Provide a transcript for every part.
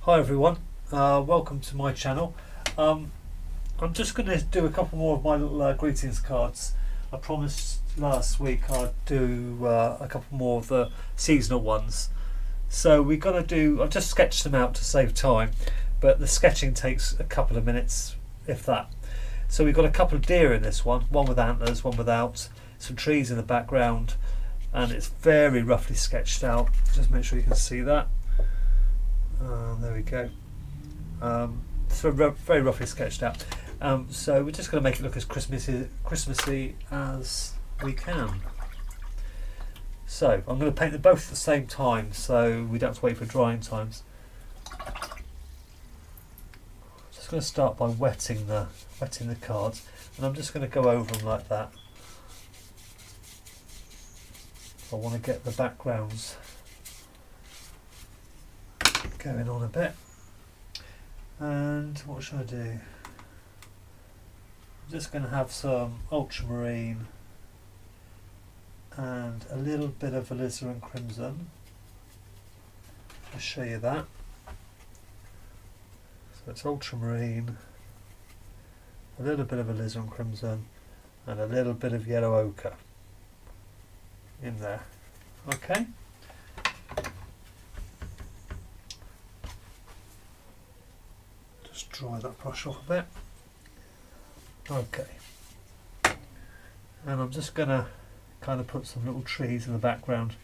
Hi everyone, welcome to my channel. I'm just going to do a couple more of my little greetings cards. I promised last week I'd do a couple more of the seasonal ones. So we're going to do, I've just sketched them out to save time, but the sketching takes a couple of minutes, if that. So we've got a couple of deer in this one with antlers, one without, some trees in the background, and it's very roughly sketched out. Just make sure you can see that. There we go. So very roughly sketched out. So we're just going to make it look as Christmassy as we can. So I'm going to paint them both at the same time, so we don't have to wait for drying times. Just going to start by wetting the cards, and I'm just going to go over them like that. I want to get the backgrounds going on a bit. And what should I do? I'm just going to have some ultramarine and a little bit of alizarin crimson. I'll show you that. So it's ultramarine, a little bit of alizarin crimson, and a little bit of yellow ochre in there. Okay. Just dry that brush off a bit. Okay. And I'm just going to kind of put some little trees in the background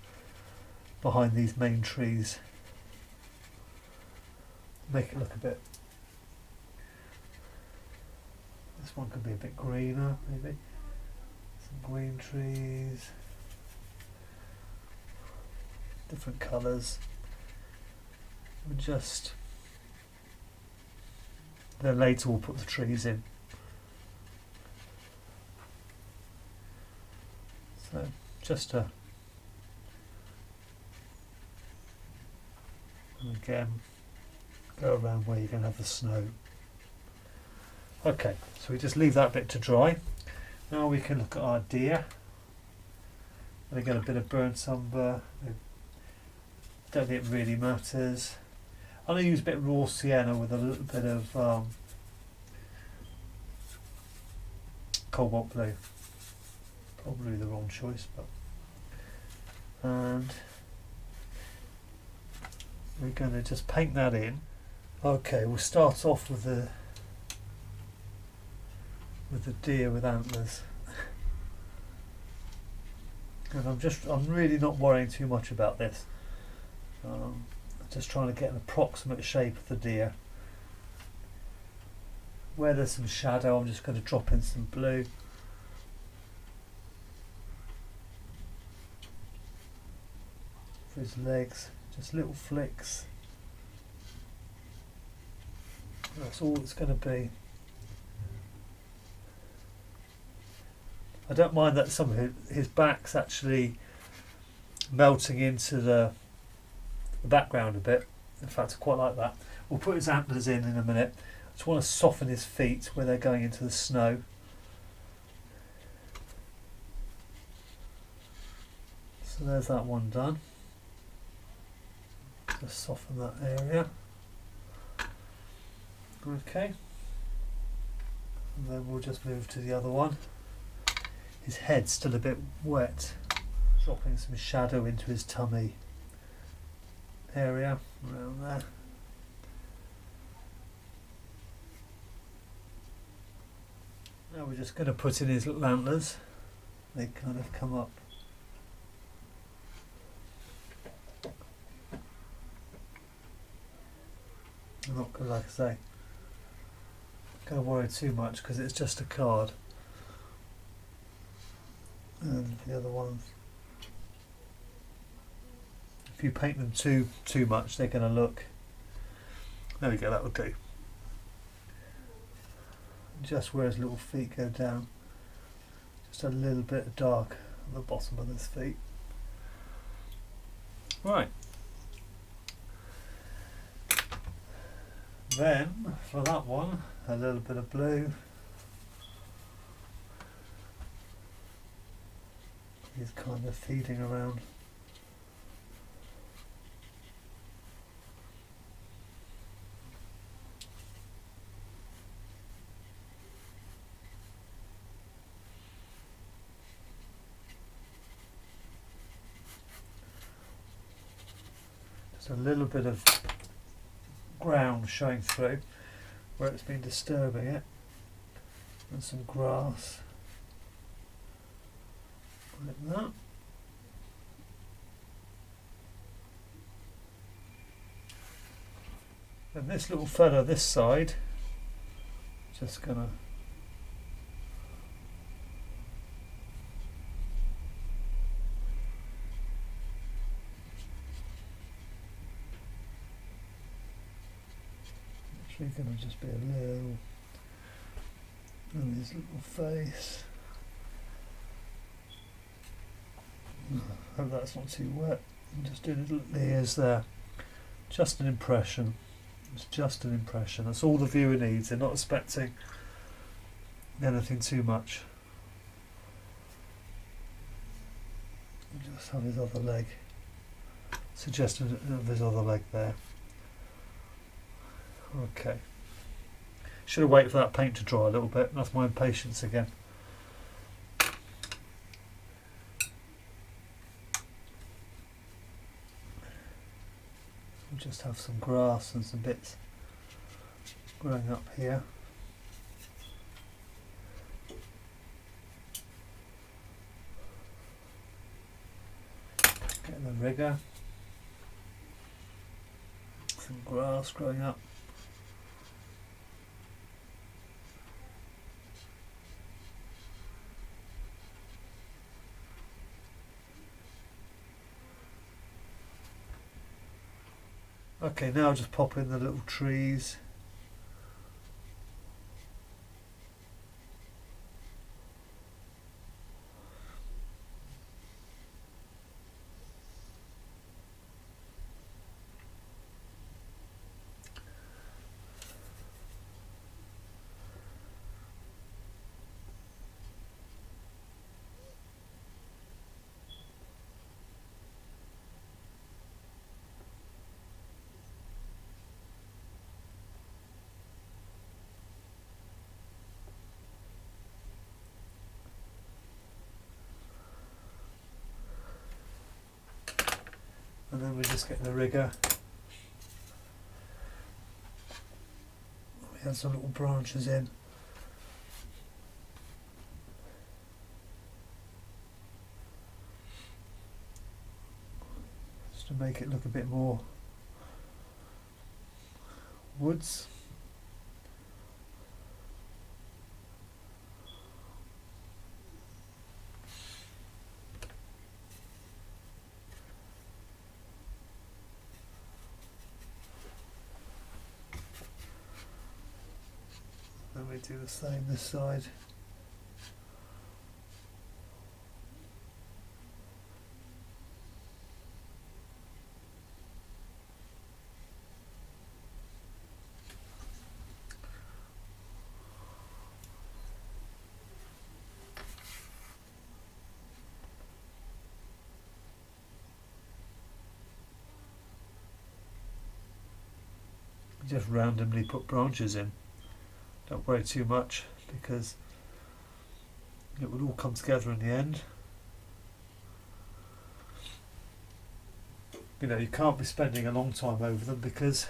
behind these main trees. Make it look a bit. This one could be a bit greener, maybe. Some green trees. Different colours. Then later we'll put the trees in. So just to, and again, go around where you're going to have the snow. Okay, so we just leave that bit to dry. Now we can look at our deer. They get a bit of burnt umber. Don't think it really matters. I'm going to use a bit of raw sienna with a little bit of cobalt blue. Probably the wrong choice, but. And we're going to just paint that in. Okay, we'll start off with the deer with antlers. And I'm really not worrying too much about this. Just trying to get an approximate shape of the deer. Where there's some shadow, I'm just going to drop in some blue. For his legs, just little flicks. That's all it's going to be. I don't mind that some of his back's actually melting into the background a bit. In fact, I quite like that. We'll put his antlers in a minute. I just want to soften his feet where they're going into the snow. So there's that one done. Just soften that area. Okay. And then we'll just move to the other one. His head's still a bit wet. Dropping some shadow into his tummy area around there. Now we're just going to put in his little antlers. They kind of come up. I'm not going to, like I say, going to worry too much because it's just a card. And the other ones, if you paint them too much, they're going to look. There we go, that will do. Just where his little feet go down, just a little bit of dark on the bottom of his feet. Right. Then for that one, a little bit of blue. He's kind of feeding around. There's a little bit of ground showing through where it's been disturbing it, and some grass like that. And this little fella this side, just gonna actually gonna just be a little, and his little face. Hope that's not too wet. And just do little ears there. Just an impression. It's just an impression. That's all the viewer needs. They're not expecting anything too much. Just have his other leg. Suggestion of his other leg there. Okay. Should have waited for that paint to dry a little bit. That's my impatience again. We'll just have some grass and some bits growing up here. Get the rigger. Some grass growing up. Okay, now I'll just pop in the little trees. And then we just get the rigger. We had some little branches in. Just to make it look a bit more woods. Then we do the same this side. Just randomly put branches in. Don't worry too much because it will all come together in the end. You know, you can't be spending a long time over them because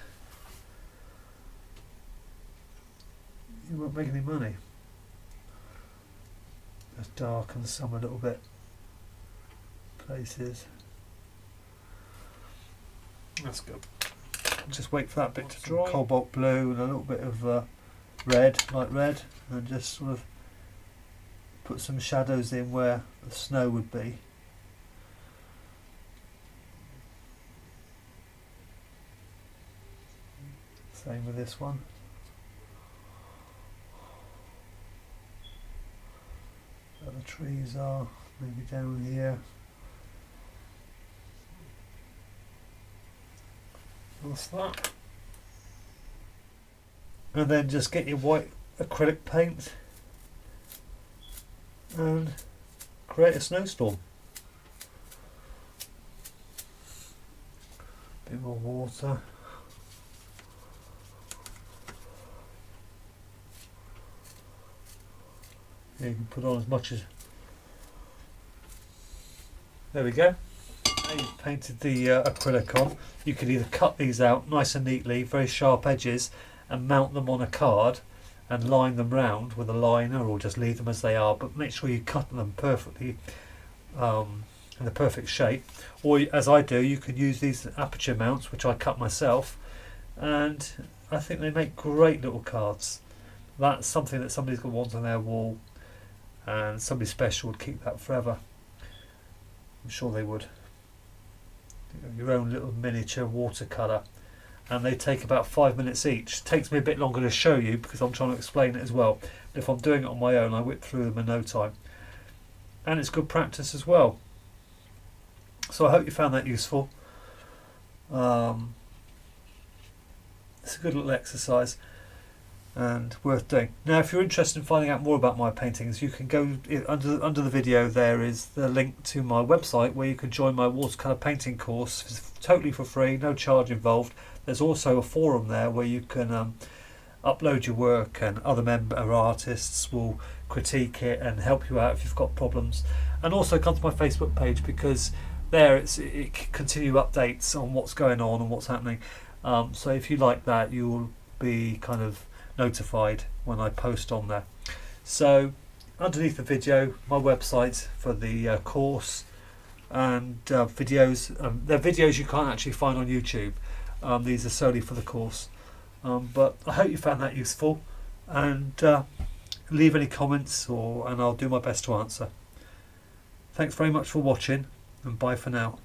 you won't make any money. Let's darken some a little bit. Places. That's good. Just wait for that bit to dry. Cobalt blue and a little bit of red, light red, and just sort of put some shadows in where the snow would be. Same with this one. Where the trees are, maybe down here. What's that? And then just get your white acrylic paint and create a snowstorm. Bit more water. Yeah, you can put on as much as. There we go. you've painted the acrylic on, you could either cut these out nice and neatly, very sharp edges, and mount them on a card and line them round with a liner, or just leave them as they are, but make sure you cut them perfectly in the perfect shape. Or as I do, you can use these aperture mounts, which I cut myself, and I think they make great little cards. That's something that somebody's going to want on their wall, and somebody special would keep that forever. I'm sure they would. Your own little miniature watercolour, and they take about 5 minutes each. It takes me a bit longer to show you because I'm trying to explain it as well. But if I'm doing it on my own, I whip through them in no time, and it's good practice as well. So I hope you found that useful. It's a good little exercise and worth doing. Now, if you're interested in finding out more about my paintings, you can go under the video. There is the link to my website where you can join my watercolour painting course. It's totally for free, no charge involved. There's also a forum there where you can upload your work, and other member artists will critique it and help you out if you've got problems. And also come to my Facebook page, because there it can continue updates on what's going on and what's happening. So if you like that, you'll be kind of notified when I post on there. So underneath the video, my website for the course, and videos. They're videos you can't actually find on YouTube. These are solely for the course. But I hope you found that useful, and leave any comments and I'll do my best to answer. Thanks very much for watching, and bye for now.